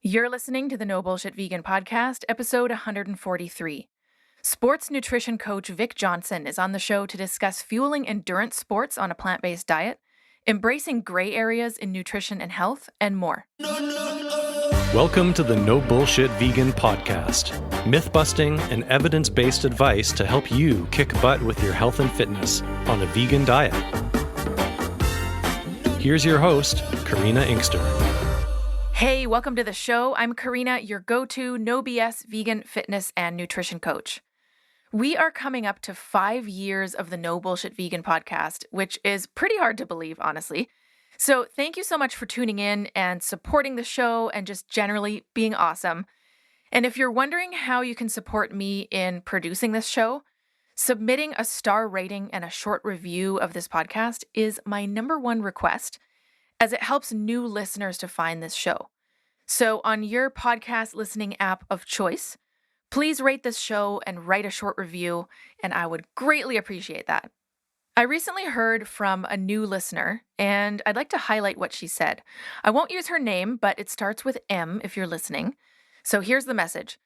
You're listening to the No Bullshit Vegan Podcast, episode 143. Sports nutrition coach Vic Johnson is on the show to discuss fueling endurance sports on a plant-based diet, embracing gray areas in nutrition and health, and more. Welcome to the No Bullshit Vegan Podcast. Myth-busting and evidence-based advice to help you kick butt with your health and fitness on a vegan diet. Here's your host, Karina Inkster. Hey, welcome to the show. I'm Karina, your go-to no BS vegan fitness and nutrition coach. We are coming up to 5 years of the No Bullshit Vegan Podcast, which is pretty hard to believe, honestly. So thank you so much for tuning in and supporting the show and just generally being awesome. And if you're wondering how you can support me in producing this show, submitting a star rating and a short review of this podcast is my number one request, as it helps new listeners to find this show. So on your podcast listening app of choice, please rate this show and write a short review, and I would greatly appreciate that. I recently heard from a new listener, and I'd like to highlight what she said. I won't use her name, but it starts with M if you're listening. So here's the message.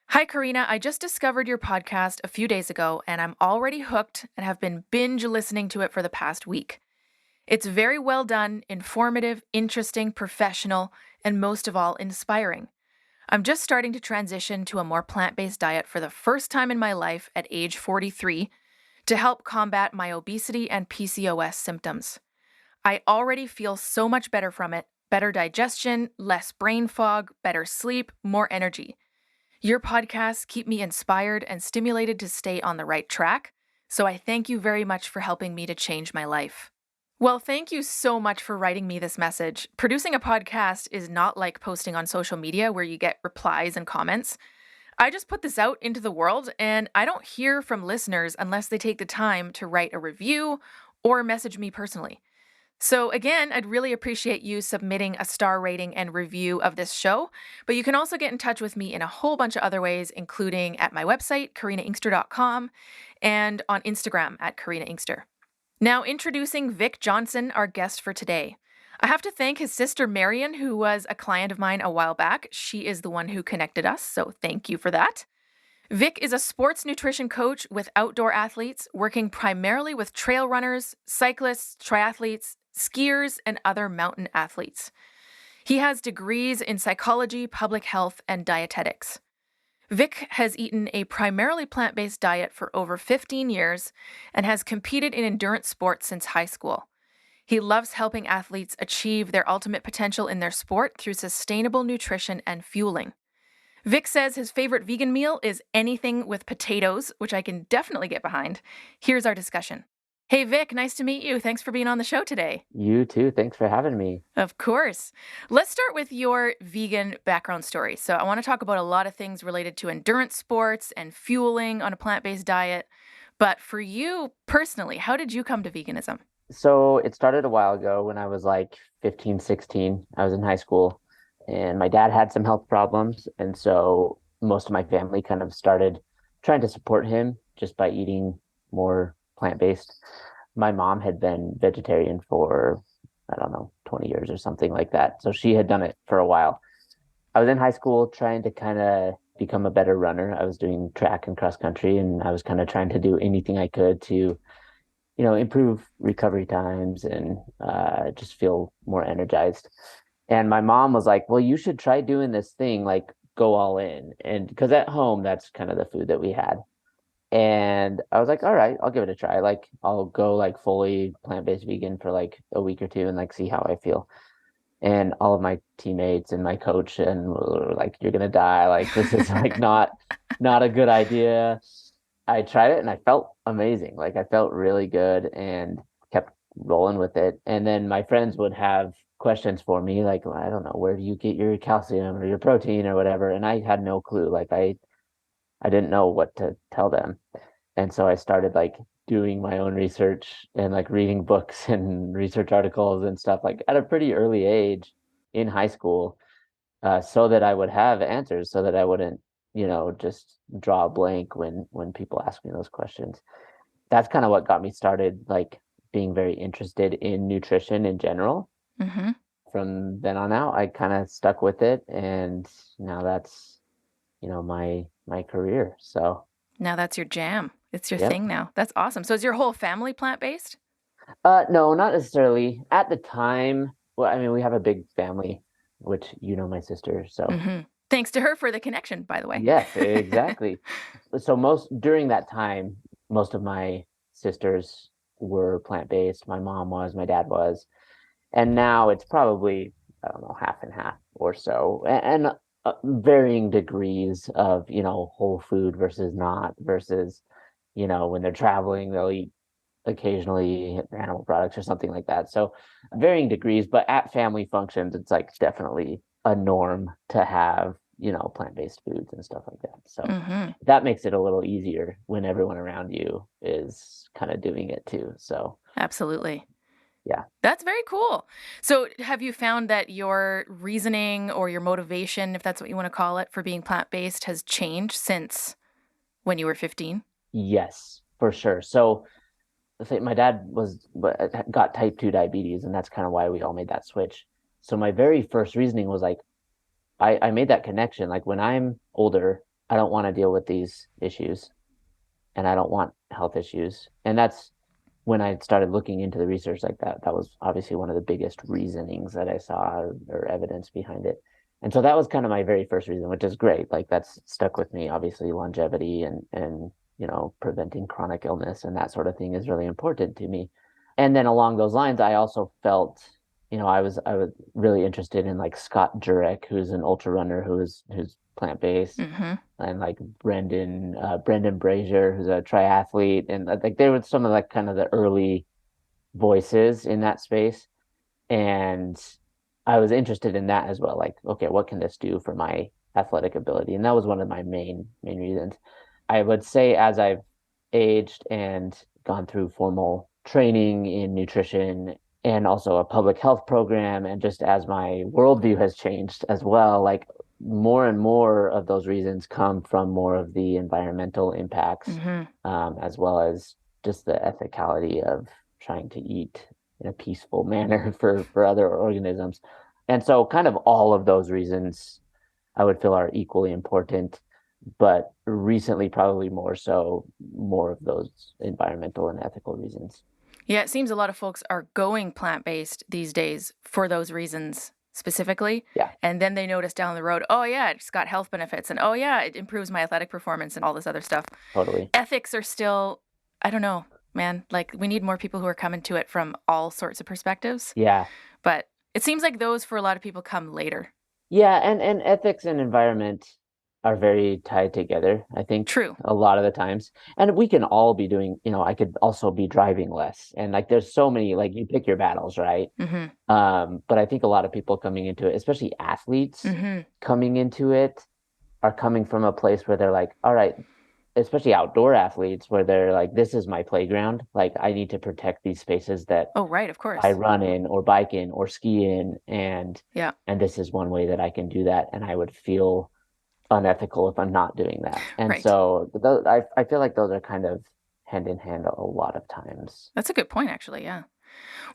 Hi, Karina. I just discovered your podcast a few days ago, and I'm already hooked and have been binge listening to it for the past week. It's very well done, informative, interesting, professional, and most of all, inspiring. I'm just starting to transition to a more plant-based diet for the first time in my life at age 43 to help combat my obesity and PCOS symptoms. I already feel so much better from it, better digestion, less brain fog, better sleep, more energy. Your podcasts keep me inspired and stimulated to stay on the right track, so I thank you very much for helping me to change my life. Well, thank you so much for writing me this message. Producing a podcast is not like posting on social media where you get replies and comments. I just put this out into the world, and I don't hear from listeners unless they take the time to write a review or message me personally. So again, I'd really appreciate you submitting a star rating and review of this show, but you can also get in touch with me in a whole bunch of other ways, including at my website, karinainkster.com, and on Instagram at Karina Inkster. Now introducing Vic Johnson, our guest for today. I have to thank his sister Marion, who was a client of mine a while back. She is the one who connected us, so thank you for that. Vic is a sports nutrition coach with outdoor athletes, working primarily with trail runners, cyclists, triathletes, skiers, and other mountain athletes. He has degrees in psychology, public health, and dietetics. Vic has eaten a primarily plant-based diet for over 15 years and has competed in endurance sports since high school. He loves helping athletes achieve their ultimate potential in their sport through sustainable nutrition and fueling. Vic says his favorite vegan meal is anything with potatoes, which I can definitely get behind. Here's our discussion. Hey, Vic, nice to meet you. Thanks for being on the show today. You too. Thanks for having me. Of course. Let's start with your vegan background story. So I want to talk about a lot of things related to endurance sports and fueling on a plant-based diet. But for you personally, how did you come to veganism? So it started a while ago when I was like 15, 16. I was in high school and my dad had some health problems. And so most of my family kind of started trying to support him just by eating more plant-based. My mom had been vegetarian for, 20 years or something like that. So she had done it for a while. I was in high school trying to kind of become a better runner. I was doing track and cross country, and I was kind of trying to do anything I could to, improve recovery times and just feel more energized. And my mom was like, well, you should try doing this thing, like go all in. And because at home, that's kind of the food that we had. And I was like, all right, I'll give it a try. Like, I'll go like fully plant-based vegan for like a week or two and like see how I feel. And all of my teammates and my coach and were like, you're gonna die. Like, this is like not a good idea. I tried it and I felt amazing. Like, I felt really good and kept rolling with it. And then my friends would have questions for me, like, well, I don't know, where do you get your calcium or your protein or whatever? And I had no clue. Like, I didn't know what to tell them. And so I started like doing my own research and like reading books and research articles and stuff like at a pretty early age in high school, so that I would have answers, so that I wouldn't, just draw a blank when people ask me those questions. That's kind of what got me started, like being very interested in nutrition in general. Mm-hmm. from then on out, I kind of stuck with it, and now that's, my career. So, Now that's your jam. It's your yep. thing now. That's awesome. So is your whole family plant-based? No, not necessarily. At the time, well, I mean, we have a big family, which my sister. So, Mm-hmm. Thanks to her for the connection, by the way. yes, exactly. So during that time, most of my sisters were plant-based. My mom was, my dad was, and now it's probably, I don't know, half and half or so, and varying degrees of whole food versus not versus when they're traveling they'll eat occasionally animal products or something like that. So varying degrees, but at family functions, it's like definitely a norm to have, plant-based foods and stuff like that. So Mm-hmm. that makes it a little easier when everyone around you is kind of doing it too. So Absolutely. yeah. That's very cool. So have you found that your reasoning or your motivation, if that's what you want to call it, for being plant-based has changed since when you were 15? Yes, for sure. So let's say my dad got type 2 diabetes, and that's kind of why we all made that switch. So my very first reasoning was like, I made that connection. Like when I'm older, I don't want to deal with these issues and I don't want health issues. And that's when I started looking into the research like that. That was obviously one of the biggest reasonings that I saw or evidence behind it. And so that was kind of my very first reason, which is great. Like that's stuck with me. Obviously, longevity and preventing chronic illness and that sort of thing is really important to me. And then along those lines, I also felt, I was really interested in like Scott Jurek, who's an ultra runner who's plant-based, Mm-hmm. and like Brendan Brazier, who's a triathlete, and like they were some of like kind of the early voices in that space, and I was interested in that as well. Like, okay, what can this do for my athletic ability? And that was one of my main reasons. I would say as I've aged and gone through formal training in nutrition and also a public health program, and just as my worldview has changed as well, like more and more of those reasons come from more of the environmental impacts, Mm-hmm. as well as just the ethicality of trying to eat in a peaceful manner for other organisms. And so kind of all of those reasons I would feel are equally important, but recently probably more of those environmental and ethical reasons. Yeah, it seems a lot of folks are going plant-based these days for those reasons specifically. Yeah, And then they notice down the road, oh yeah, it's got health benefits, and oh yeah, it improves my athletic performance and all this other stuff. totally. Ethics are still, I don't know, man. Like we need more people who are coming to it from all sorts of perspectives. Yeah. But it seems like those for a lot of people come later. Yeah, and ethics and environment are very tied together, I think, True. a lot of the times. And we can all be doing, I could also be driving less. And like there's so many, like you pick your battles, right? Mm-hmm. But I think a lot of people coming into it, especially athletes Mm-hmm. coming into it, are coming from a place where they're like, all right, especially outdoor athletes, where they're like, this is my playground. Like I need to protect these spaces that Oh, right, of I course. run in or bike in or ski in, and Yeah. this is one way that I can do that, and I would feel unethical if I'm not doing that. And Right. so I feel like those are kind of hand in hand a lot of times. That's a good point, actually. Yeah.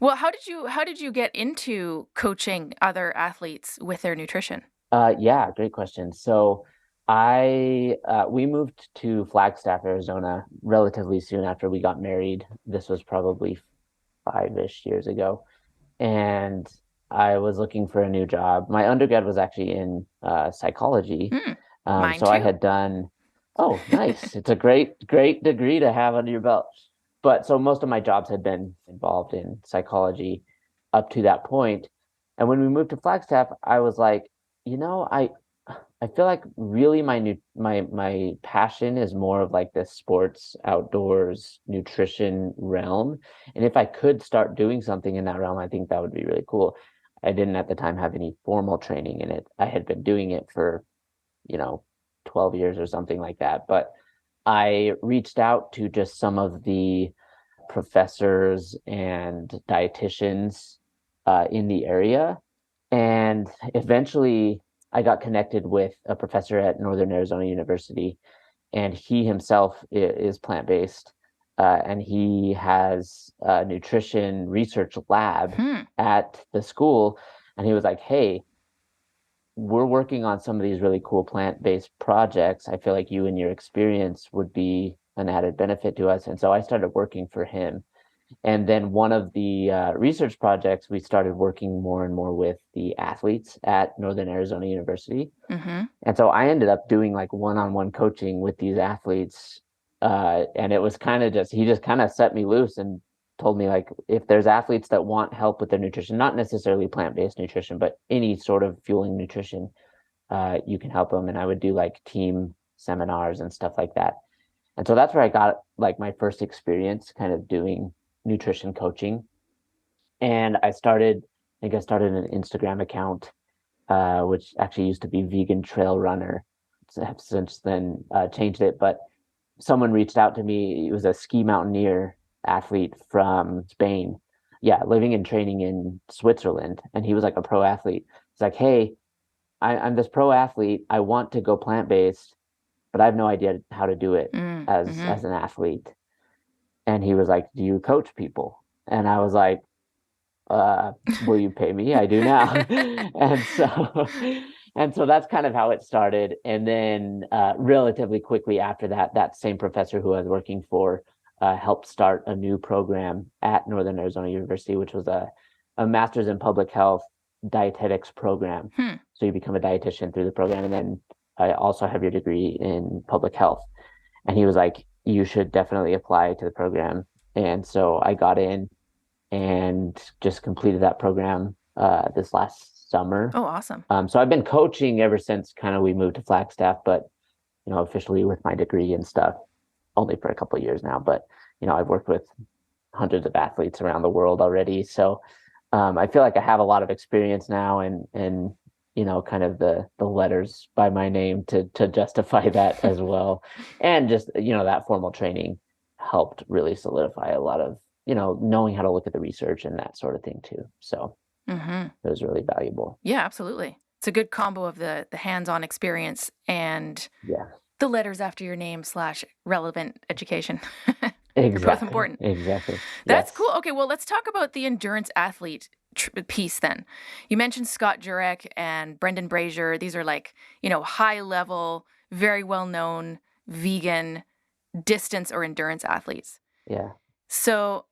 Well, how did you get into coaching other athletes with their nutrition? Yeah, great question. So I we moved to Flagstaff, Arizona relatively soon after we got married. This was probably 5-ish years ago. And I was looking for a new job. My undergrad was actually in psychology. Hmm. Mine So I too. had done, oh, nice. It's a great degree to have under your belt. But so most of my jobs had been involved in psychology up to that point. And when we moved to Flagstaff, I was like, I feel like really my passion is more of like this sports, outdoors, nutrition realm. And if I could start doing something in that realm, I think that would be really cool. I didn't at the time have any formal training in it. I had been doing it for, you know, 12 years or something like that. But I reached out to just some of the professors and dietitians in the area. And eventually I got connected with a professor at Northern Arizona University, and he himself is plant-based. And he has a nutrition research lab Hmm. at the school. And he was like, hey, we're working on some of these really cool plant-based projects. I feel like you and your experience would be an added benefit to us. And so I started working for him. And then one of the research projects, we started working more and more with the athletes at Northern Arizona University. Mm-hmm. And so I ended up doing like one-on-one coaching with these athletes. And it was kind of he just kind of set me loose and told me like, if there's athletes that want help with their nutrition, not necessarily plant-based nutrition, but any sort of fueling nutrition, you can help them. And I would do like team seminars and stuff like that. And so that's where I got like my first experience kind of doing nutrition coaching. And I think I started an Instagram account, which actually used to be Vegan Trail Runner. Have since then changed it. But someone reached out to me. It was a ski mountaineer athlete from Spain. Yeah, living and training in Switzerland. And he was like a pro athlete. It's like, hey, I'm this pro athlete. I want to go plant-based, but I have no idea how to do it Mm-hmm. as an athlete. And he was like, do you coach people? And I was like, will you pay me? I do now. And so that's kind of how it started. And then relatively quickly after that, that same professor who I was working for helped start a new program at Northern Arizona University, which was a master's in public health dietetics program. Hmm. So you become a dietitian through the program, and then I also have your degree in public health. And he was like, you should definitely apply to the program. And so I got in and just completed that program this last summer. Oh, awesome. So I've been coaching ever since kind of we moved to Flagstaff, but officially with my degree and stuff, only for a couple of years now. But I've worked with hundreds of athletes around the world already, so I feel like I have a lot of experience now, and kind of the letters by my name to justify that as well, and just that formal training helped really solidify a lot of knowing how to look at the research and that sort of thing too. So Mm-hmm. it was really valuable. Yeah, absolutely. It's a good combo of the hands-on experience and Yeah, the letters after your name / relevant education. They're both exactly. important. Exactly. That's Yes. cool. Okay, well, let's talk about the endurance athlete piece then. You mentioned Scott Jurek and Brendan Brazier. These are like, high level, very well known vegan distance or endurance athletes. Yeah. So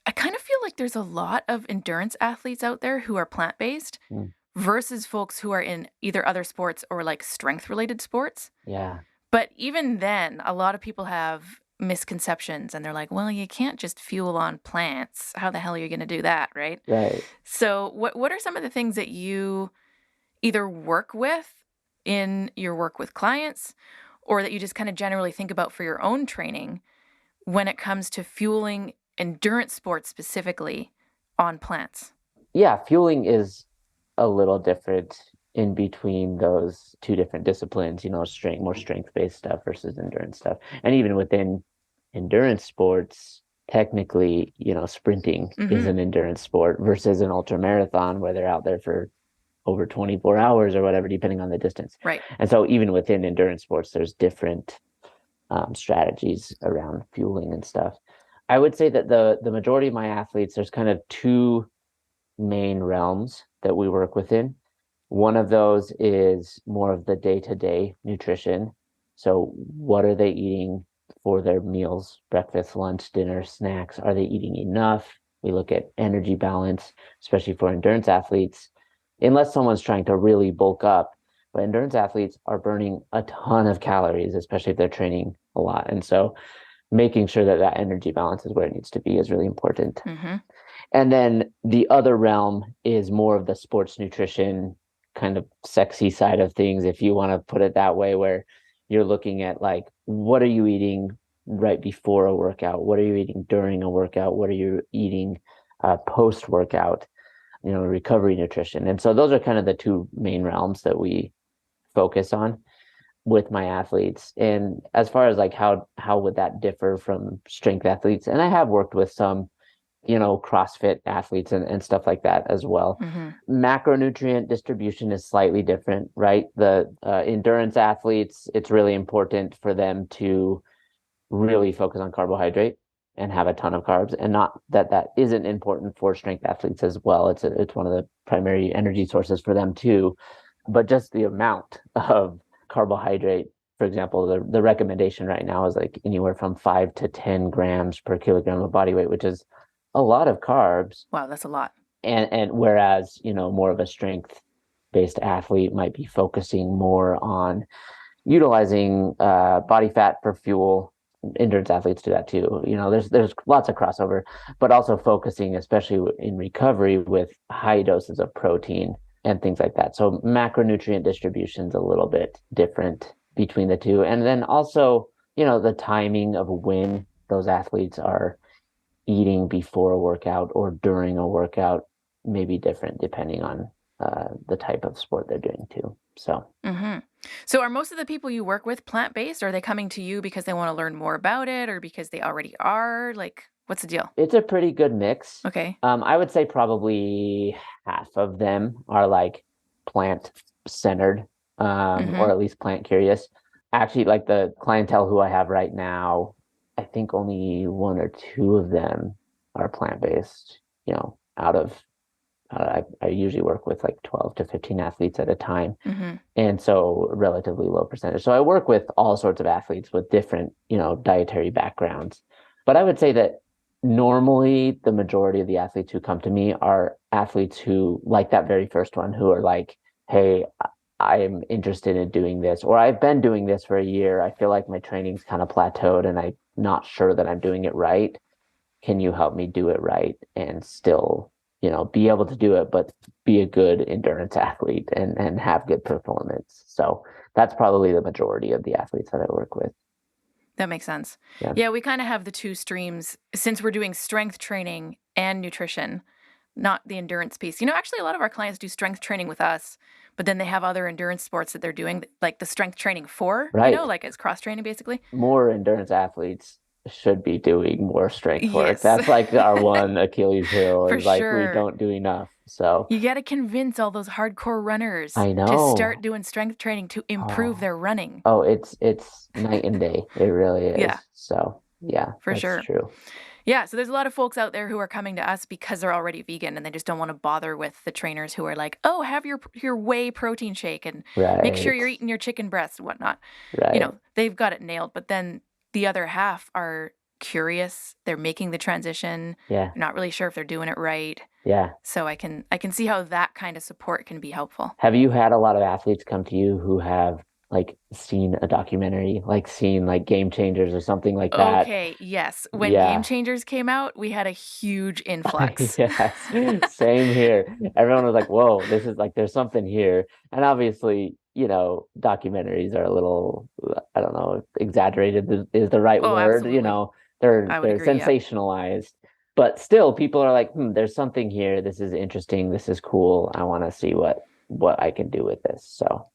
I kind of feel like there's a lot of endurance athletes out there who are plant-based Mm. versus folks who are in either other sports or like strength-related sports. Yeah. But even then, a lot of people have misconceptions and they're like, well, you can't just fuel on plants. How the hell are you going to do that, right? Right. So what are some of the things that you either work with in your work with clients or that you just kind of generally think about for your own training when it comes to fueling endurance sports specifically on plants? Yeah, fueling is a little different in between those two different disciplines, more strength-based stuff versus endurance stuff. And even within endurance sports, technically, sprinting is Mm-hmm. an endurance sport versus an ultra marathon where they're out there for over 24 hours or whatever, depending on the distance. Right. And so even within endurance sports, there's different strategies around fueling and stuff. I would say that the majority of my athletes, there's kind of two main realms that we work within. One of those is more of the day-to-day nutrition. So what are they eating for their meals, breakfast, lunch, dinner, snacks? Are they eating enough? We look at energy balance, especially for endurance athletes, unless someone's trying to really bulk up. But endurance athletes are burning a ton of calories, especially if they're training a lot. And so making sure that that energy balance is where it needs to be is really important. Mm-hmm. And then the other realm is more of the sports nutrition kind of sexy side of things, if you want to put it that way, where you're looking at like, what are you eating right before a workout? What are you eating during a workout? What are you eating post-workout? Recovery nutrition. And so those are kind of the two main realms that we focus on with my athletes. And as far as like how would that differ from strength athletes, and I have worked with some CrossFit athletes and stuff like that as well. Mm-hmm. Macronutrient distribution is slightly different, right? The endurance athletes, it's really important for them to really focus on carbohydrate and have a ton of carbs, and not that that isn't important for strength athletes as well. It's one of the primary energy sources for them too, but just the amount of carbohydrate, for example, the recommendation right now is like anywhere from 5 to 10 grams per kilogram of body weight, which is a lot of carbs. Wow, that's a lot. And whereas, more of a strength based athlete might be focusing more on utilizing body fat for fuel. Endurance athletes do that too. There's lots of crossover, but also focusing, especially in recovery, with high doses of protein and things like that. So macronutrient distribution is a little bit different between the two. And then also, the timing of when those athletes are eating before a workout or during a workout may be different depending on the type of sport they're doing too. So. Mm-hmm. So are most of the people you work with plant-based? Or are they coming to you because they want to learn more about it or because they already are? Like, what's the deal? It's a pretty good mix. Okay. I would say probably half of them are like plant centered, or at least plant curious. Actually, like the clientele who I have right now, I think only one or two of them are plant-based, out of I usually work with like 12 to 15 athletes at a time. And so relatively low percentage. So I work with all sorts of athletes with different, dietary backgrounds. But I would say that normally the majority of the athletes who come to me are athletes who, like that very first one, who are like, hey, I'm interested in doing this, or I've been doing this for a year. I feel like my training's kind of plateaued and I'm not sure that I'm doing it right. Can you help me do it right and still be able to do it, but be a good endurance athlete and have good performance? So that's probably the majority of the athletes that I work with. That makes sense. Yeah. Yeah, we kind of have the two streams since we're doing strength training and nutrition, not the endurance piece. Actually, a lot of our clients do strength training with us, but then they have other endurance sports that they're doing, like the strength training for, Right. like it's cross training basically. More endurance athletes should be doing more strength work. Yes. That's like our one Achilles heel, For is like sure. we don't do enough. So you got to convince all those hardcore runners I know to start doing strength training to improve their running. Oh, it's night and day. It really is. Yeah. So yeah, for that's sure. true. Yeah, so there's a lot of folks out there who are coming to us because they're already vegan and they just don't want to bother with the trainers who are like, oh, have your whey protein shake and make sure you're eating your chicken breast and whatnot. Right. They've got it nailed. But then the other half are curious. They're making the transition. Yeah. They're not really sure if they're doing it right. Yeah. So I can see how that kind of support can be helpful. Have you had a lot of athletes come to you who have like seen a documentary, like seen like Game Changers or something like that? Okay, yes. When Game Changers came out, we had a huge influx. Yes, same here. Everyone was like, whoa, this is like, there's something here. And obviously, documentaries are a little, I don't know, exaggerated is the right word. Absolutely. They're agree, sensationalized. Yeah. But still, people are like, there's something here. This is interesting. This is cool. I want to see what I can do with this. So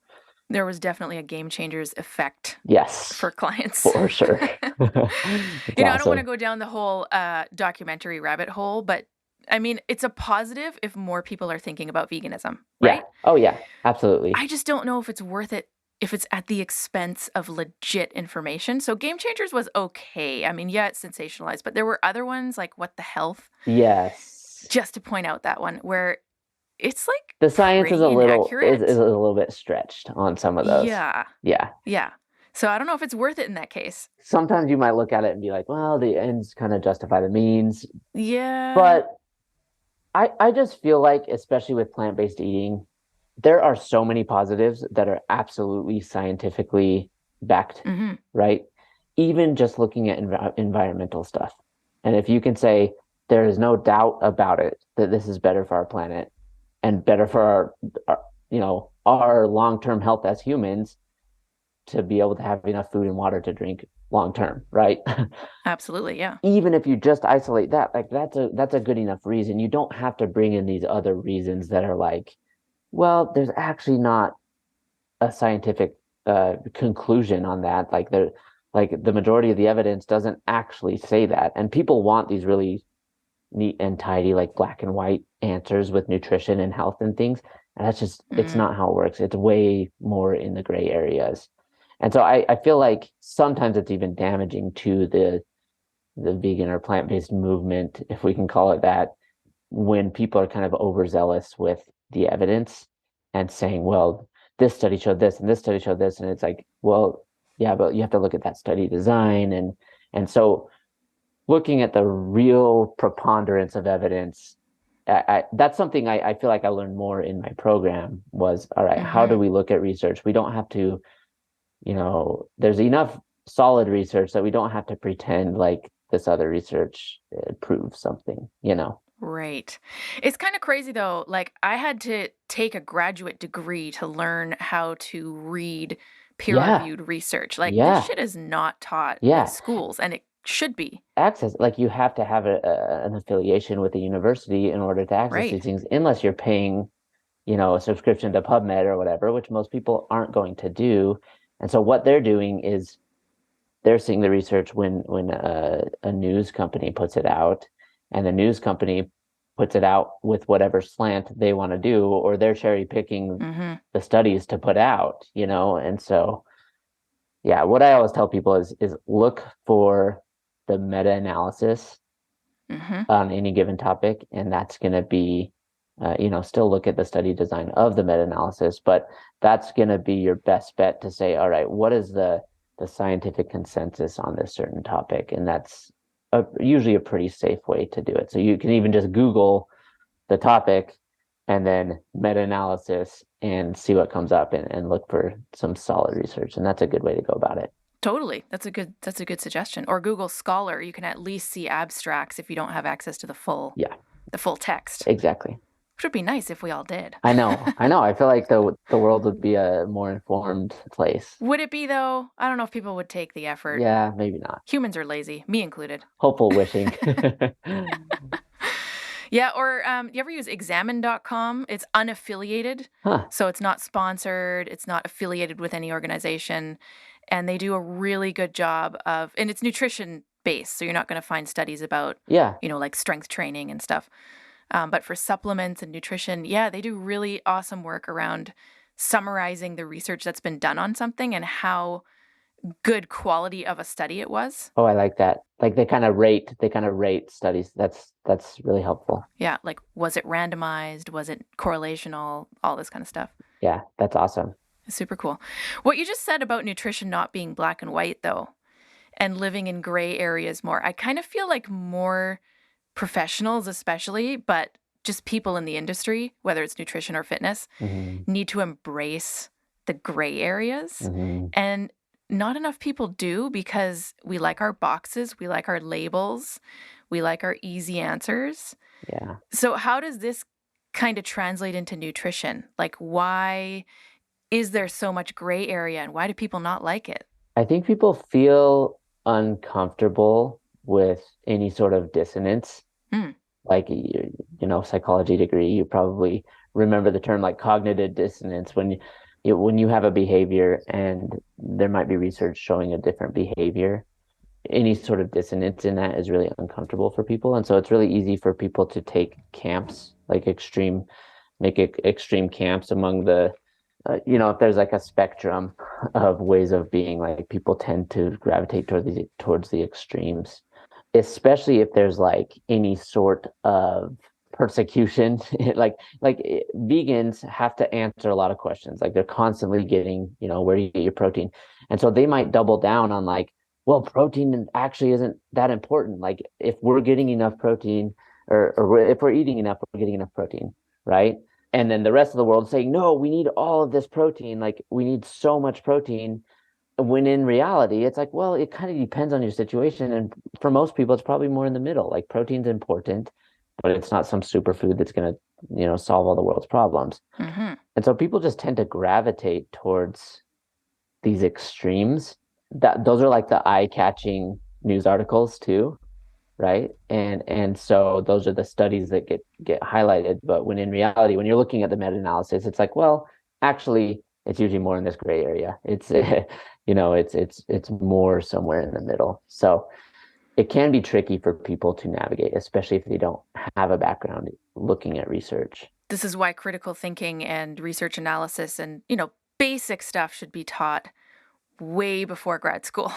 there was definitely a Game Changers effect. Yes. For clients. For sure. I don't want to go down the whole documentary rabbit hole, but I mean, it's a positive if more people are thinking about veganism, right? Yeah. Oh, yeah. Absolutely. I just don't know if it's worth it if it's at the expense of legit information. So Game Changers was okay. I mean, yeah, it's sensationalized, but there were other ones like What the Health? Yes. Just to point out that one where it's like the science is a little bit stretched on some of those. Yeah. Yeah. Yeah. So I don't know if it's worth it in that case. Sometimes you might look at it and be like, well, the ends kind of justify the means. Yeah. But I just feel like, especially with plant-based eating, there are so many positives that are absolutely scientifically backed, right? Even just looking at environmental stuff. And if you can say there is no doubt about it that this is better for our planet and better for our long-term health as humans, to be able to have enough food and water to drink long-term, right? Absolutely, yeah. Even if you just isolate that, like that's a good enough reason. You don't have to bring in these other reasons that are like, well, there's actually not a scientific conclusion on that. Like the majority of the evidence doesn't actually say that. And people want these really neat and tidy, like black and white answers with nutrition and health and things. And that's just, it's not how it works. It's way more in the gray areas. And so I feel like sometimes it's even damaging to the vegan or plant-based movement, if we can call it that, when people are kind of overzealous with the evidence and saying, well, this study showed this and this study showed this. And it's like, well, yeah, but you have to look at that study design. And so looking at the real preponderance of evidence, that's something I feel like I learned more in my program was, all right, how do we look at research? We don't have to, there's enough solid research that we don't have to pretend like this other research proves something. Right. It's kind of crazy though. Like I had to take a graduate degree to learn how to read Yeah, peer-reviewed research. Like this yeah, shit is not taught in yeah. schools and it should be. Access, like you have to have an affiliation with the university in order to access Right. these things, unless you're paying, a subscription to PubMed or whatever, which most people aren't going to do. And so what they're doing is they're seeing the research when a news company puts it out, and the news company puts it out with whatever slant they want to do, or they're cherry picking Mm-hmm. the studies to put out. And so, yeah, what I always tell people is look for the meta-analysis Mm-hmm. on any given topic, and that's going to be, still look at the study design of the meta-analysis, but that's going to be your best bet to say, all right, what is the scientific consensus on this certain topic? And that's usually a pretty safe way to do it. So you can even just Google the topic and then meta-analysis and see what comes up and look for some solid research. And that's a good way to go about it. Totally. That's a good suggestion. Or Google Scholar, you can at least see abstracts if you don't have access to the full Yeah, text. exactly. Which would be nice if we all did. I know. I feel like the world would be a more informed place. Would it be though? I don't know if people would take the effort. Yeah, maybe not. Humans are lazy, me included. Hopeful wishing. Yeah, or you ever use examine.com? It's unaffiliated. Huh. So it's not sponsored, it's not affiliated with any organization. And they do a really good job and it's nutrition based. So you're not going to find studies about, Yeah. like strength training and stuff. But for supplements and nutrition, yeah, they do really awesome work around summarizing the research that's been done on something and how good quality of a study it was. Oh, I like that. Like they kind of rate studies. That's really helpful. Yeah, like was it randomized? Was it correlational? All this kind of stuff. Yeah, that's awesome. Super cool. What you just said about nutrition not being black and white, though, and living in gray areas more, I kind of feel like more professionals, especially, but just people in the industry, whether it's nutrition or fitness, need to embrace the gray areas. And not enough people do because we like our boxes, we like our labels, we like our easy answers. Yeah. So how does this kind of translate into nutrition? Like, why is there so much gray area and why do people not like it? I think people feel uncomfortable with any sort of dissonance. Like, psychology degree, you probably remember the term like cognitive dissonance when you have a behavior and there might be research showing a different behavior. Any sort of dissonance in that is really uncomfortable for people. And so it's really easy for people to take camps, like extreme camps among the, if there's like a spectrum of ways of being, like people tend to gravitate towards the extremes, especially if there's like any sort of persecution. like vegans have to answer a lot of questions. Like they're constantly getting, where do you get your protein? And so they might double down on like, well, protein actually isn't that important. Like if we're getting enough protein or if we're eating enough, we're getting enough protein, right? And then the rest of the world saying, no, we need all of this protein. Like we need so much protein. When in reality, it's like, well, it kind of depends on your situation. And for most people, it's probably more in the middle. Like protein's important, but it's not some superfood that's going to, solve all the world's problems. And so people just tend to gravitate towards these extremes. Those are like the eye-catching news articles too, right? And so those are the studies that get highlighted. But when in reality, when you're looking at the meta-analysis, it's like, well, actually, it's usually more in this gray area. It's it's more somewhere in the middle. So it can be tricky for people to navigate, especially if they don't have a background looking at research. This is why critical thinking and research analysis and, basic stuff should be taught way before grad school.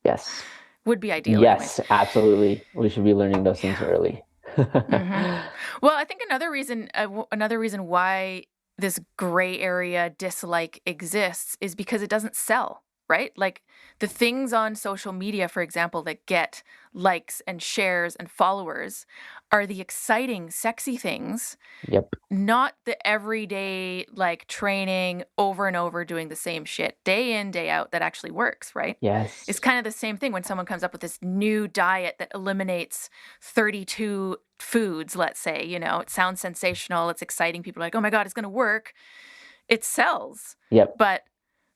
Yes. would be ideal anyways. Yes, absolutely. We should be learning those things early. Well, I think another reason why this gray area dislike exists is because it doesn't sell, right? Like the things on social media, for example, that get likes and shares and followers are the exciting, sexy things, Yep. not the everyday like training over and over doing the same shit day in, day out that actually works, right? It's Yes. kind of the same thing when someone comes up with this new diet that eliminates 32 foods, let's say, it sounds sensational, it's exciting. People are like, oh my God, it's going to work. It sells. Yep. But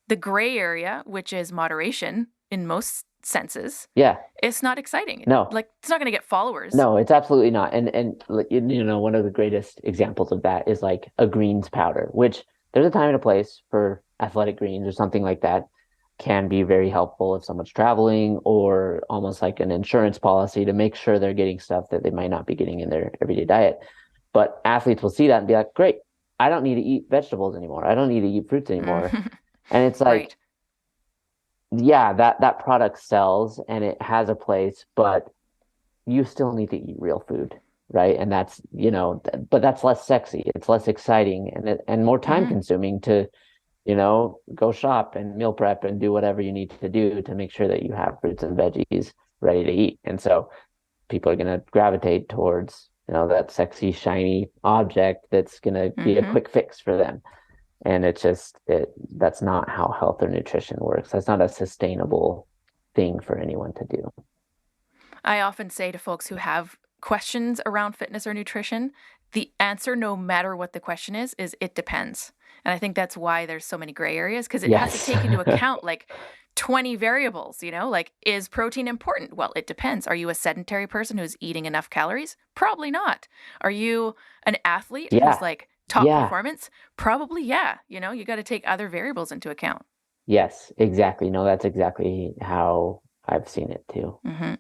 the gray area, which is moderation in most senses, Yeah. it's not exciting. No. Like it's not going to get followers. No, it's absolutely not. And one of the greatest examples of that is like a greens powder, which there's a time and a place for athletic greens or something like that. Can be very helpful if someone's traveling or almost like an insurance policy to make sure they're getting stuff that they might not be getting in their everyday diet. But athletes will see that and be like, great, I don't need to eat vegetables anymore. I don't need to eat fruits anymore. And it's like, Right. yeah, that product sells and it has a place, but you still need to eat real food, right? And that's, but that's less sexy. It's less exciting and more time consuming to, go shop and meal prep and do whatever you need to do to make sure that you have fruits and veggies ready to eat. And so people are going to gravitate towards, that sexy, shiny object that's going to be a quick fix for them. And that's not how health or nutrition works. That's not a sustainable thing for anyone to do. I often say to folks who have questions around fitness or nutrition, the answer, no matter what the question is it depends. And I think that's why there's so many gray areas, because it has to take into account like 20 variables, like, is protein important? Well, it depends. Are you a sedentary person who's eating enough calories? Probably not. Are you an athlete who's like top performance? Probably, yeah. You got to take other variables into account. Yes, exactly. No, that's exactly how I've seen it too. Mm-hmm.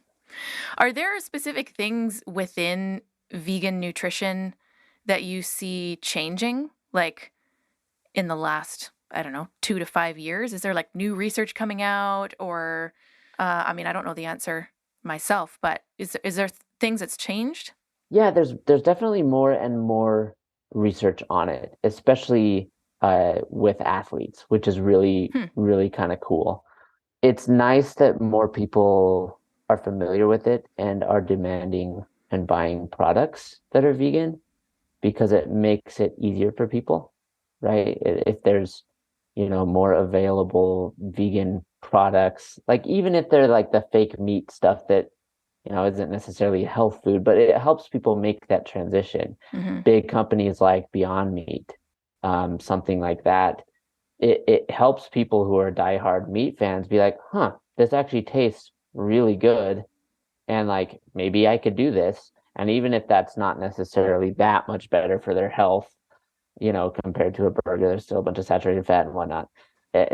Are there specific things within vegan nutrition that you see changing, like in the last, I don't know, 2 to 5 years? Is there like new research coming out, or, I don't know the answer myself, but is there things that's changed? Yeah, there's definitely more and more research on it, especially with athletes, which is really, really kind of cool. It's nice that more people are familiar with it and are demanding and buying products that are vegan because it makes it easier for people, right? If there's, more available vegan products, like even if they're like the fake meat stuff that, isn't necessarily health food, but it helps people make that transition. Big companies like Beyond Meat, something like that, it helps people who are diehard meat fans be like, this actually tastes really good. And like, maybe I could do this. And even if that's not necessarily that much better for their health, compared to a burger, there's still a bunch of saturated fat and whatnot.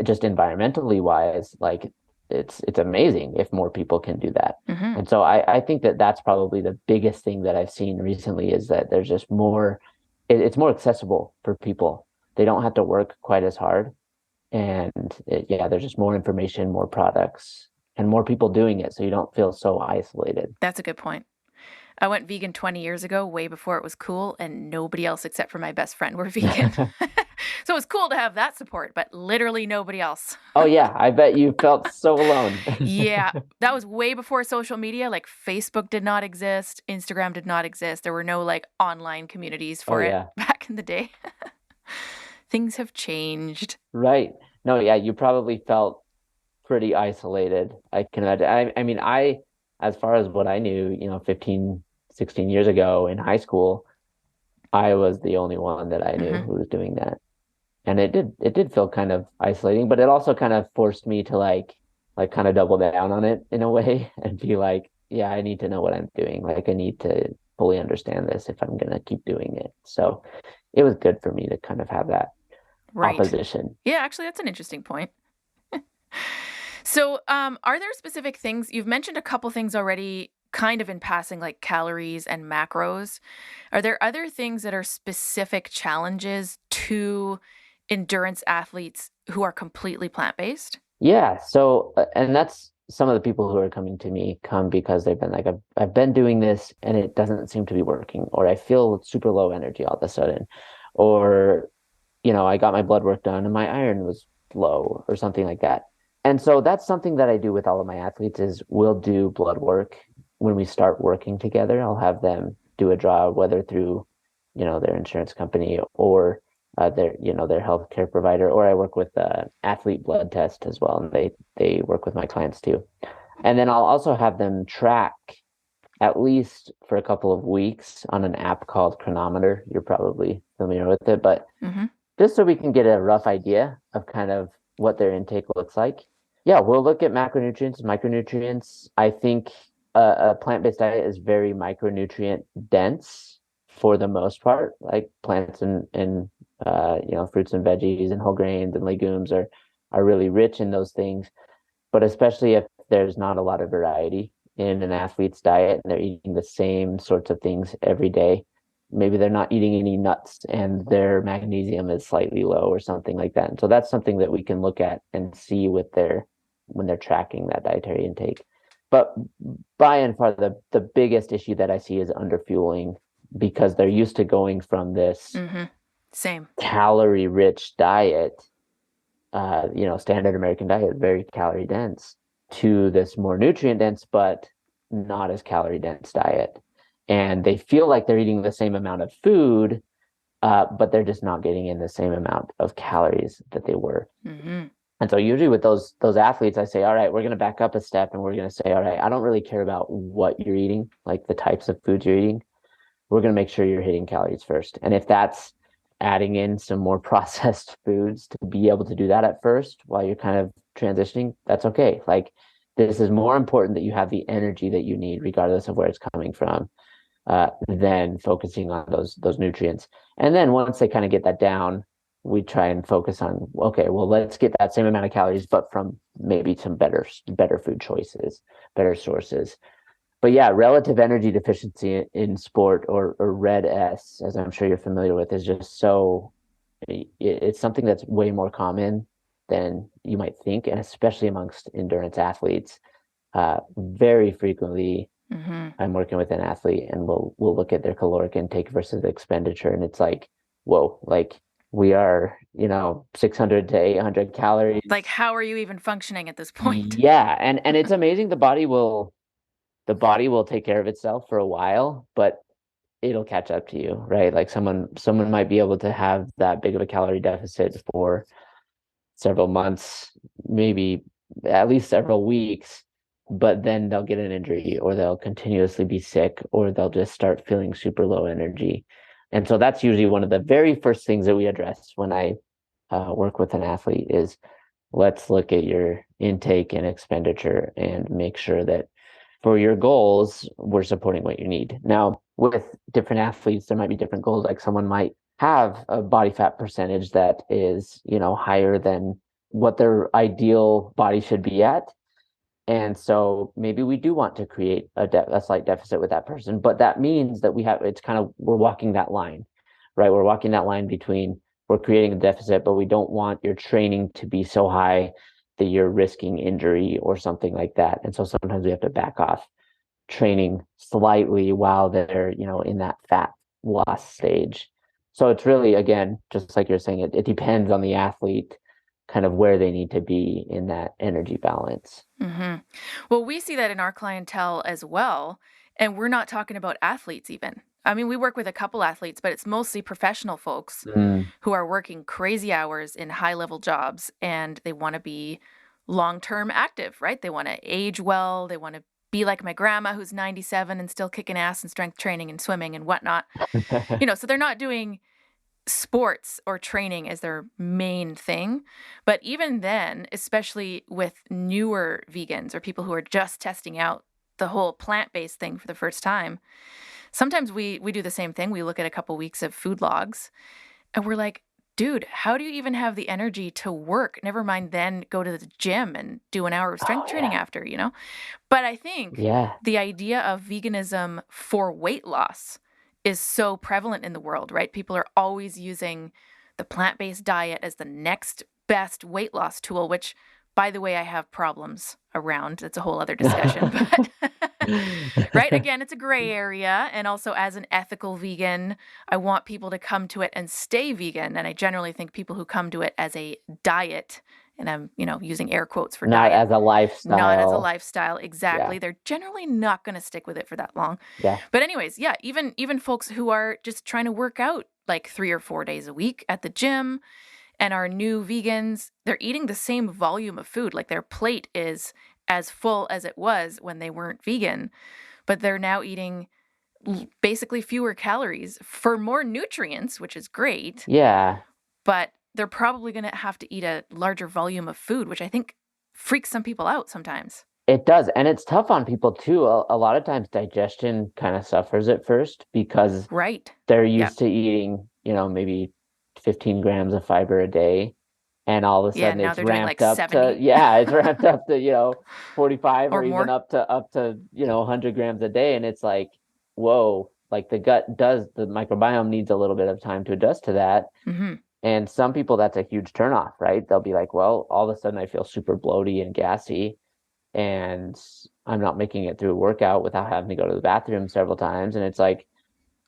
Just environmentally wise, like it's amazing if more people can do that. And so I think that that's probably the biggest thing that I've seen recently is that there's just more, it's more accessible for people. They don't have to work quite as hard. And there's just more information, more products, and more people doing it. So you don't feel so isolated. That's a good point. I went vegan 20 years ago, way before it was cool, and nobody else except for my best friend were vegan. So it was cool to have that support, but literally nobody else. Oh, yeah. I bet you felt so alone. Yeah. That was way before social media. Like Facebook did not exist. Instagram did not exist. There were no like online communities for it back in the day. Things have changed. Right. No, yeah, you probably felt pretty isolated. I can imagine. As far as what I knew, 15, 16 years ago in high school, I was the only one that I knew who was doing that. And it did feel kind of isolating, but it also kind of forced me to like kind of double down on it in a way and be like, yeah, I need to know what I'm doing. Like I need to fully understand this if I'm going to keep doing it. So it was good for me to kind of have that opposition. Yeah, actually, that's an interesting point. So are there specific things, you've mentioned a couple things already kind of in passing, like calories and macros. Are there other things that are specific challenges to endurance athletes who are completely plant-based? Yeah. So, and that's some of the people who are coming to me come because they've been like, I've been doing this and it doesn't seem to be working, or I feel super low energy all of a sudden, or, I got my blood work done and my iron was low or something like that. And so that's something that I do with all of my athletes is we'll do blood work when we start working together. I'll have them do a draw, whether through, their insurance company or their healthcare provider, or I work with athlete blood test as well, and they work with my clients too. And then I'll also have them track at least for a couple of weeks on an app called Chronometer. You're probably familiar with it, but just so we can get a rough idea of kind of what their intake looks like. Yeah, we'll look at macronutrients, micronutrients. I think a plant-based diet is very micronutrient dense for the most part, like plants and fruits and veggies and whole grains and legumes are really rich in those things. But especially if there's not a lot of variety in an athlete's diet and they're eating the same sorts of things every day, maybe they're not eating any nuts and their magnesium is slightly low or something like that. And so that's something that we can look at and see when they're tracking that dietary intake. But by and far, the biggest issue that I see is underfueling, because they're used to going from this same calorie rich diet, standard American diet, very calorie dense, to this more nutrient dense, but not as calorie dense diet. And they feel like they're eating the same amount of food, but they're just not getting in the same amount of calories that they were. And so usually with those athletes, I say, all right, we're going to back up a step and we're going to say, all right, I don't really care about what you're eating, like the types of foods you're eating. We're going to make sure you're hitting calories first. And if that's adding in some more processed foods to be able to do that at first while you're kind of transitioning, that's okay. Like, this is more important that you have the energy that you need, regardless of where it's coming from, than focusing on those nutrients. And then once they kind of get that down, we try and focus on, okay, well, let's get that same amount of calories, but from maybe some better food choices, better sources. But yeah, relative energy deficiency in sport, or RED-S, as I'm sure you're familiar with, is just it's something that's way more common than you might think, and especially amongst endurance athletes. Very frequently, I'm working with an athlete and we'll look at their caloric intake versus expenditure, and it's like, whoa, like we are, 600 to 800 calories. Like, how are you even functioning at this point? Yeah, and it's amazing. The body will take care of itself for a while, but it'll catch up to you, right? Like someone might be able to have that big of a calorie deficit for several months, maybe at least several weeks, but then they'll get an injury, or they'll continuously be sick, or they'll just start feeling super low energy. And so that's usually one of the very first things that we address when I work with an athlete is, let's look at your intake and expenditure and make sure that for your goals, we're supporting what you need. Now, with different athletes, there might be different goals. Like someone might have a body fat percentage that is, higher than what their ideal body should be at. And so maybe we do want to create a slight deficit with that person, but that means that we're walking that line, right? We're walking that line between, we're creating a deficit, but we don't want your training to be so high that you're risking injury or something like that. And so sometimes we have to back off training slightly while they're, in that fat loss stage. So it's really, again, just like you're saying, it depends on the athlete, kind of where they need to be in that energy balance. Well, we see that in our clientele as well. And we're not talking about athletes even. I mean, we work with a couple athletes, but it's mostly professional folks who are working crazy hours in high-level jobs, and they want to be long-term active, right? They want to age well. They want to be like my grandma who's 97 and still kicking ass in strength training and swimming and whatnot. So they're not doing sports or training as their main thing. But even then, especially with newer vegans or people who are just testing out the whole plant-based thing for the first time, sometimes we do the same thing. We look at a couple weeks of food logs and we're like, dude, how do you even have the energy to work? Never mind then go to the gym and do an hour of strength training after, But I think the idea of veganism for weight loss is so prevalent in the world, right? People are always using the plant-based diet as the next best weight loss tool, which by the way, I have problems around. That's a whole other discussion. But right, again, it's a gray area. And also, as an ethical vegan, I want people to come to it and stay vegan. And I generally think people who come to it as a diet, and I'm, using air quotes for Not diet, as a lifestyle. not as a lifestyle, exactly. Yeah. They're generally not going to stick with it for that long. Yeah. But anyways, yeah, even folks who are just trying to work out like 3 or 4 days a week at the gym and are new vegans, they're eating the same volume of food. Like their plate is as full as it was when they weren't vegan, but they're now eating basically fewer calories for more nutrients, which is great. Yeah. But they're probably going to have to eat a larger volume of food, which I think freaks some people out sometimes. It does. And it's tough on people too. A lot of times digestion kind of suffers at first because Right. they're used to eating, maybe 15 grams of fiber a day. And all of a sudden now it's they're doing ramped like up 70. it's ramped up to, 45 Or or even more. up to, 100 grams a day. And it's like, whoa, like the microbiome needs a little bit of time to adjust to that. Mm-hmm. And some people, that's a huge turnoff, right? They'll be like, well, all of a sudden I feel super bloaty and gassy, and I'm not making it through a workout without having to go to the bathroom several times. And it's like,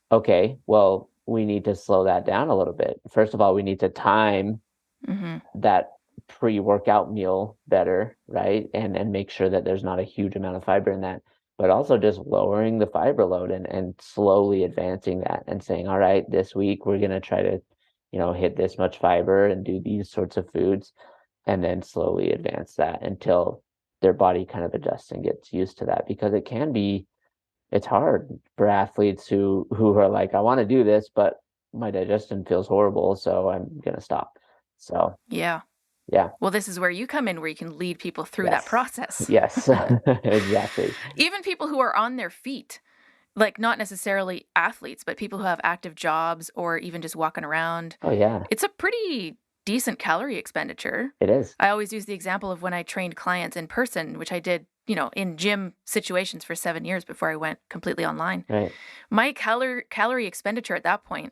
okay, well, we need to slow that down a little bit. First of all, we need to time that pre-workout meal better, right? And make sure that there's not a huge amount of fiber in that, but also just lowering the fiber load and slowly advancing that and saying, all right, this week we're going to try to, hit this much fiber and do these sorts of foods, and then slowly advance that until their body kind of adjusts and gets used to that, because it's hard for athletes who are like, I want to do this, but my digestion feels horrible, so I'm going to stop. So, yeah. Well, this is where you come in, where you can lead people through that process. Yes, exactly. Even people who are on their feet, like not necessarily athletes, but people who have active jobs or even just walking around. Oh, yeah. It's a pretty decent calorie expenditure. It is. I always use the example of when I trained clients in person, which I did, in gym situations for 7 years before I went completely online. Right. My calorie expenditure at that point,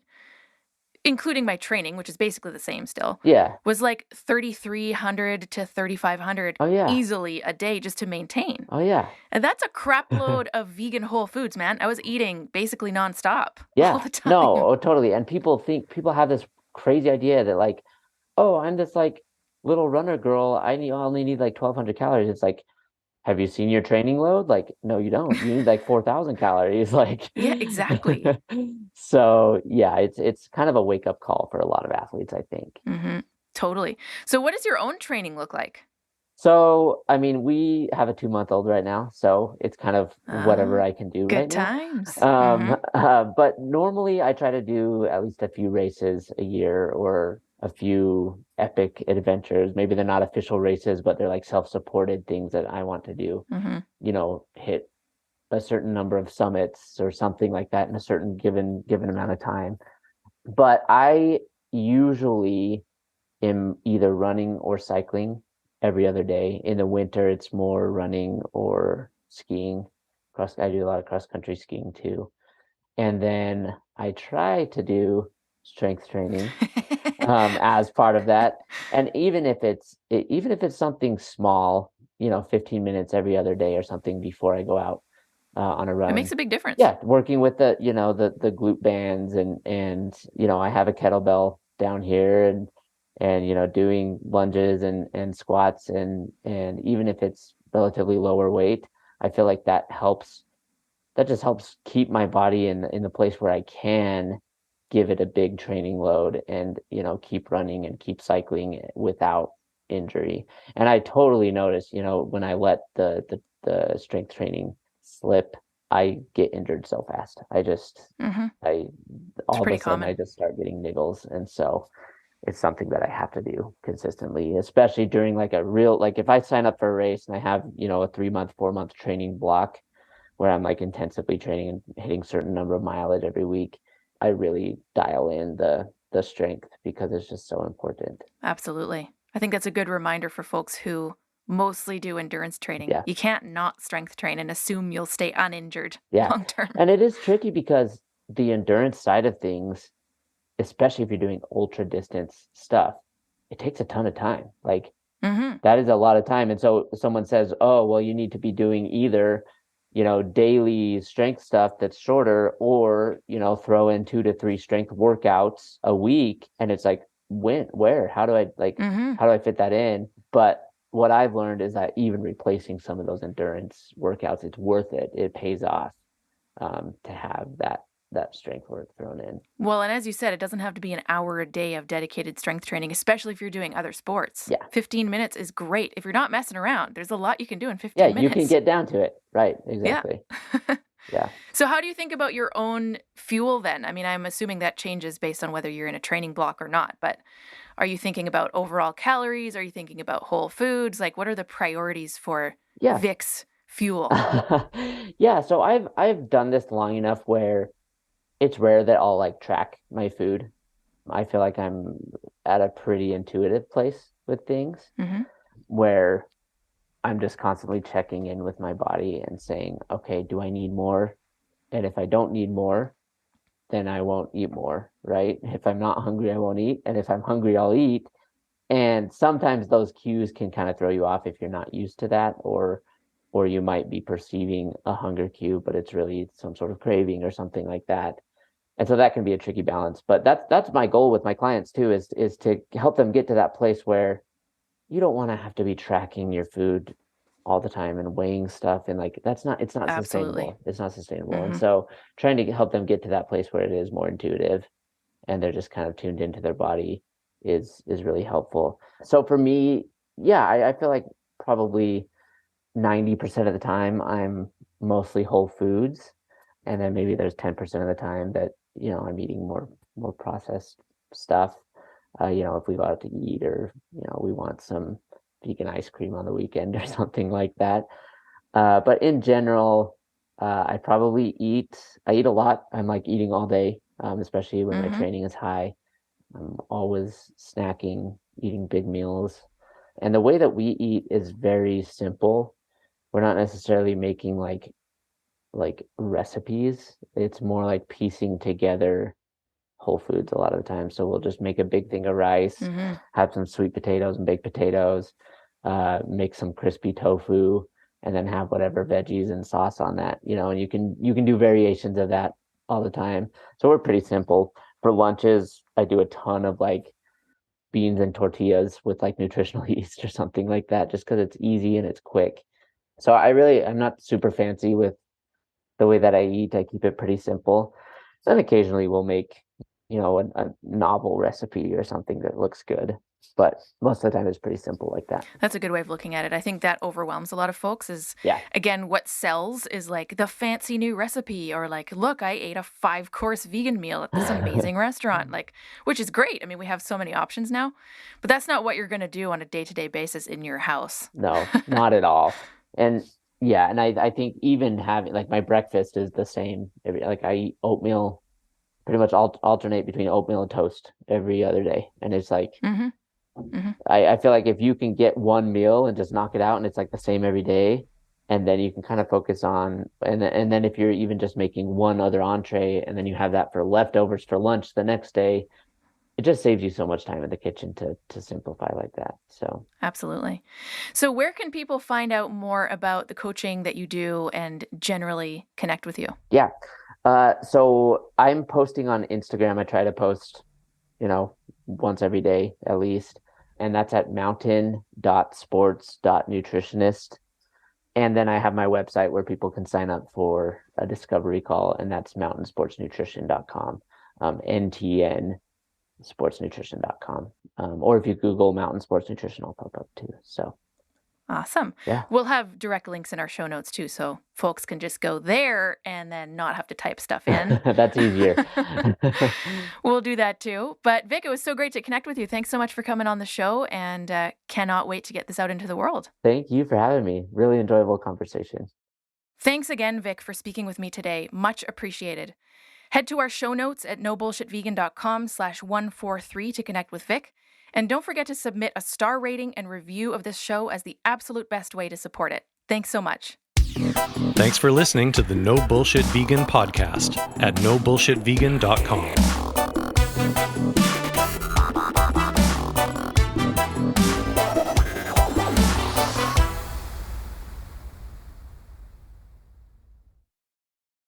including my training, which is basically the same still, was like 3,300 to 3,500 easily a day just to maintain. Oh, yeah. And that's a crap load of vegan whole foods, man. I was eating basically nonstop all the time. No, totally. And people have this crazy idea that like, oh, I'm this like little runner girl, I only need like 1,200 calories. It's like, have you seen your training load? Like, no, you don't. You need like 4,000 calories. Like, yeah, exactly. So yeah, it's kind of a wake up call for a lot of athletes, I think. Mm-hmm. Totally. So what does your own training look like? So, I mean, we have a 2-month-old right now, so it's kind of whatever I can do right now. Good times. But normally I try to do at least a few races a year, or a few epic adventures. Maybe they're not official races, but they're like self-supported things that I want to do. Hit a certain number of summits or something like that in a certain given amount of time. But I usually am either running or cycling every other day. In the winter, it's more running or skiing. I do a lot of cross-country skiing too. And then I try to do strength training as part of that. And even if it's something small, 15 minutes every other day or something before I go out on a run. It makes a big difference. Yeah, working with the glute bands and I have a kettlebell down here and doing lunges and squats and even if it's relatively lower weight, I feel like that just helps keep my body in the place where I can give it a big training load and keep running and keep cycling without injury. And I totally notice, when I let the strength training slip, I get injured so fast. I just all of a sudden I just start getting niggles, and so it's something that I have to do consistently, especially during like a real, like if I sign up for a race and I have, a 3-month, 4-month training block where I'm like intensively training and hitting certain number of mileage every week, I really dial in the strength because it's just so important. Absolutely. I think that's a good reminder for folks who mostly do endurance training. Yeah. You can't not strength train and assume you'll stay uninjured long term. And it is tricky because the endurance side of things, especially if you're doing ultra distance stuff, it takes a ton of time. Like Mm-hmm. That is a lot of time. And so someone says, oh, well, you need to be doing either, daily strength stuff that's shorter, or, throw in 2 to 3 strength workouts a week. And it's like, where, Mm-hmm. how do I fit that in? But what I've learned is that even replacing some of those endurance workouts, it's worth it. It pays off to have that strength work thrown in. Well, and as you said, it doesn't have to be an hour a day of dedicated strength training, especially if you're doing other sports. Yeah. 15 minutes is great. If you're not messing around, there's a lot you can do in 15 Yeah, minutes. you can get down to it. Right, exactly. Yeah. Yeah. So how do you think about your own fuel then? I mean, I'm assuming that changes based on whether you're in a training block or not, but are you thinking about overall calories? Are you thinking about whole foods? Like, what are the priorities for Yeah. Vic's fuel? Yeah, so I've done this long enough where it's rare that I'll like track my food. I feel like I'm at a pretty intuitive place with things Mm-hmm. where I'm just constantly checking in with my body and saying, okay, do I need more? And if I don't need more, then I won't eat more, right? If I'm not hungry, I won't eat. And if I'm hungry, I'll eat. And sometimes those cues can kind of throw you off if you're not used to that, or you might be perceiving a hunger cue, but it's really some sort of craving or something like that. And so that can be a tricky balance. But that's my goal with my clients too, is to help them get to that place where you don't want to have to be tracking your food all the time and weighing stuff, and like it's not Absolutely. sustainable. It's not sustainable. Mm-hmm. And so trying to help them get to that place where it is more intuitive and they're just kind of tuned into their body is really helpful. So for me, yeah, I feel like probably 90% of the time I'm mostly whole foods, and then maybe there's 10% of the time that I'm eating more processed stuff. If we go out to eat, or we want some vegan ice cream on the weekend or something like that. But in general, I eat a lot. I'm like eating all day, especially when my training is high. I'm always snacking, eating big meals. And the way that we eat is very simple. We're not necessarily making like recipes. It's more like piecing together whole foods a lot of the time. So we'll just make a big thing of rice, have some sweet potatoes and baked potatoes, make some crispy tofu, and then have whatever veggies and sauce on that. And you can do variations of that all the time. So we're pretty simple. For lunches, I do a ton of like beans and tortillas with like nutritional yeast or something like that, just because it's easy and it's quick. So I'm not super fancy with the way that I eat. I keep it pretty simple. Then occasionally we'll make, a novel recipe or something that looks good. But most of the time it's pretty simple like that. That's a good way of looking at it. I think that overwhelms a lot of folks Yeah. Again, what sells is like the fancy new recipe, or like, look, I ate a 5-course vegan meal at this amazing restaurant, like, which is great. I mean, we have so many options now, but that's not what you're going to do on a day-to-day basis in your house. No, not at all. And yeah, and I think even having like my breakfast is the same. Like I eat oatmeal, pretty much alternate between oatmeal and toast every other day. And it's like, I feel like if you can get one meal and just knock it out and it's like the same every day, and then you can kind of focus on, and then if you're even just making one other entree and then you have that for leftovers for lunch the next day, it just saves you so much time in the kitchen to simplify like that. So absolutely. So where can people find out more about the coaching that you do and generally connect with you? Yeah. So I'm posting on Instagram. I try to post, once every day at least. And that's at mountain.sports.nutritionist. And then I have my website where people can sign up for a discovery call, and that's mountainsportsnutrition.com, ntnsportsnutrition.com. Or if you Google Mountain Sports Nutrition, I'll pop up too. So awesome. Yeah. We'll have direct links in our show notes too, so folks can just go there and then not have to type stuff in. That's easier. We'll do that too. But Vic, it was so great to connect with you. Thanks so much for coming on the show, and cannot wait to get this out into the world. Thank you for having me. Really enjoyable conversation. Thanks again, Vic, for speaking with me today. Much appreciated. Head to our show notes at nobullshitvegan.com/143 to connect with Vic. And don't forget to submit a star rating and review of this show as the absolute best way to support it. Thanks so much. Thanks for listening to the No Bullshit Vegan podcast at nobullshitvegan.com.